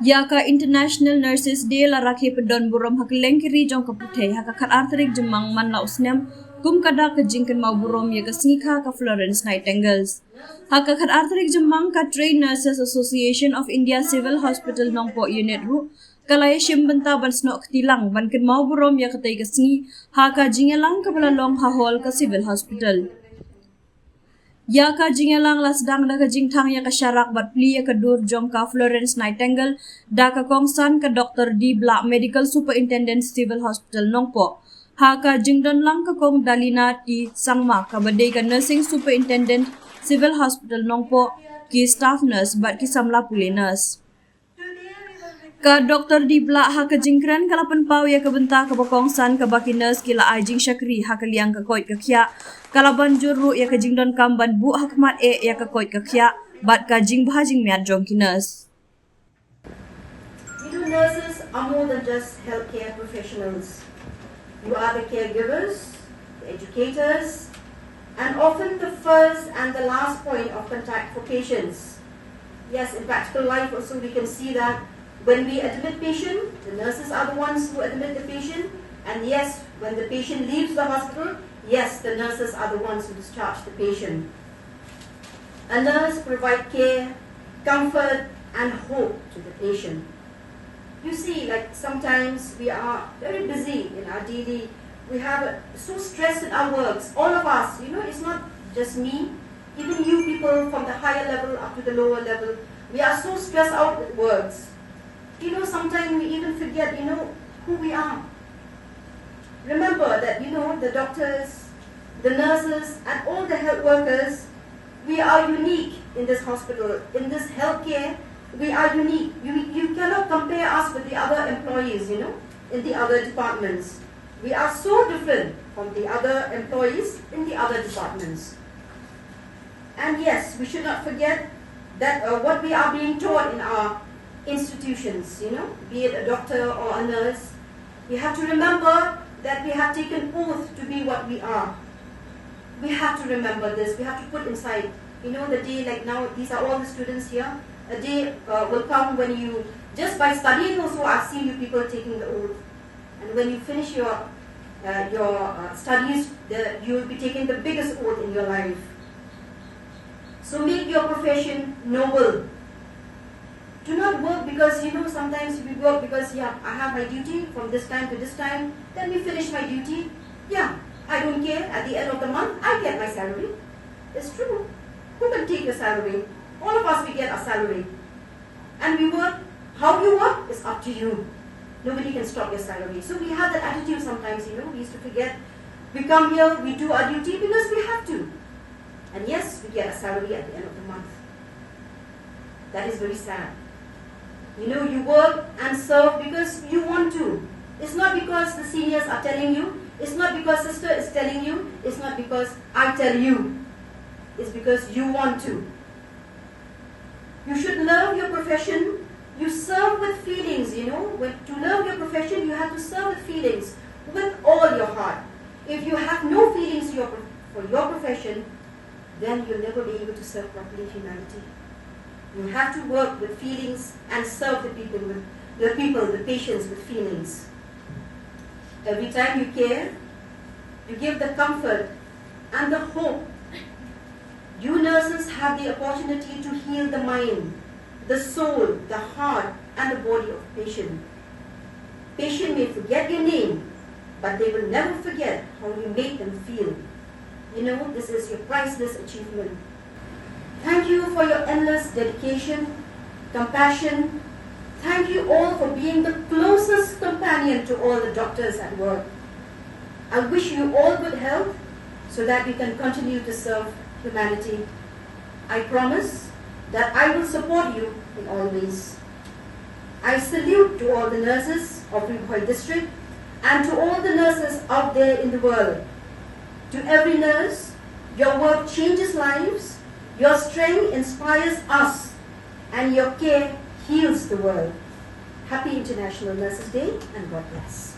Iaka International Nurses Day la Rakhe pedon burom hak lengkiri jong kaputhe hak khat arterik jemang man la usnem kum kada ke jingken mau burom ya ke singkha ka Florence Nightingales. Hak khat arterik jemang ka Trained Nurses Association of India Civil Hospital Nongpoh Unit Ru kalaya shimbenta ban snok tilang ban ken mau burom ya ke tai ke singi haka jingelang ka long ha hall ka Civil Hospital. Ya ka jingelang las dang da ka jingthang ya ka syarak bat pli ya ka dur jong ka Florence Nightingale da ka kongsan ka Dr. D. Black Medical Superintendent Civil Hospital Nongpoh. Ha ka jingdon lang ka kong Dalina ti sangma ka badai ka Nursing Superintendent Civil Hospital Nongpoh ki staff nurse bat ki samla puli nurse. Ka Dr. D. Black ha ka jingkran kalapan pau ya ka benta ka bakongsan ka baki nurse kila ajing syakri ha ka liang ka koit ka kya kalaban juru ya ka jingdon kamban bu hakmat ya ka koit ka kya bat ka jing bhajing miat jong ki nurse. You know, nurses are more than just healthcare professionals. You are the caregivers, the educators, and often the first and the last point of contact for patients. Yes, in practical life also we can see that when we admit patient, the nurses are the ones who admit the patient, and yes, when the patient leaves the hospital, yes, the nurses are the ones who discharge the patient. A nurse provides care, comfort, and hope to the patient. You see, like sometimes we are very busy in our daily, we have so stressed in our works, all of us, you know, it's not just me, even you people from the higher level up to the lower level, we are so stressed out with works. You know, sometimes we even forget, you know, who we are. Remember that, you know, the doctors, the nurses, and all the health workers, we are unique in this hospital. In this healthcare, we are unique. You cannot compare us with the other employees, you know, in the other departments. We are so different from the other employees in the other departments. And yes, we should not forget that what we are being taught in our institutions, you know, be it a doctor or a nurse, we have to remember that we have taken oath to be what we are. We have to remember this, we have to put inside, you know, the day like now, these are all the students here, a day will come when you, just by studying also, I've seen you people taking the oath. And when you finish your studies, you will be taking the biggest oath in your life. So make your profession noble. Do not work because, you know, sometimes we work because, yeah, I have my duty from this time to this time, then we finish my duty. Yeah, I don't care, at the end of the month, I get my salary. It's true. Who can take your salary? All of us, we get our salary. And we work, how you work is up to you. Nobody can stop your salary. So we have that attitude sometimes, you know, we used to forget. We come here, we do our duty because we have to. And yes, we get a salary at the end of the month. That is very sad. You know, you work and serve because you want to. It's not because the seniors are telling you. It's not because sister is telling you. It's not because I tell you. It's because you want to. You should love your profession. You serve with feelings, you know. To love your profession, you have to serve with feelings, with all your heart. If you have no feelings for your profession, then you'll never be able to serve properly humanity. You have to work with feelings and serve the the patients with feelings. Every time you care, you give the comfort and the hope. You nurses have the opportunity to heal the mind, the soul, the heart, and the body of the patient. Patient may forget your name, but they will never forget how you made them feel. You know, this is your priceless achievement. Thank you for your endless dedication, compassion. Thank you all for being the closest companion to all the doctors at work. I wish you all good health so that we can continue to serve humanity. I promise that I will support you in all ways. I salute to all the nurses of Rakhe district and to all the nurses out there in the world. To every nurse, your work changes lives. Your strength inspires us, and your care heals the world. Happy International Nurses Day, and God bless.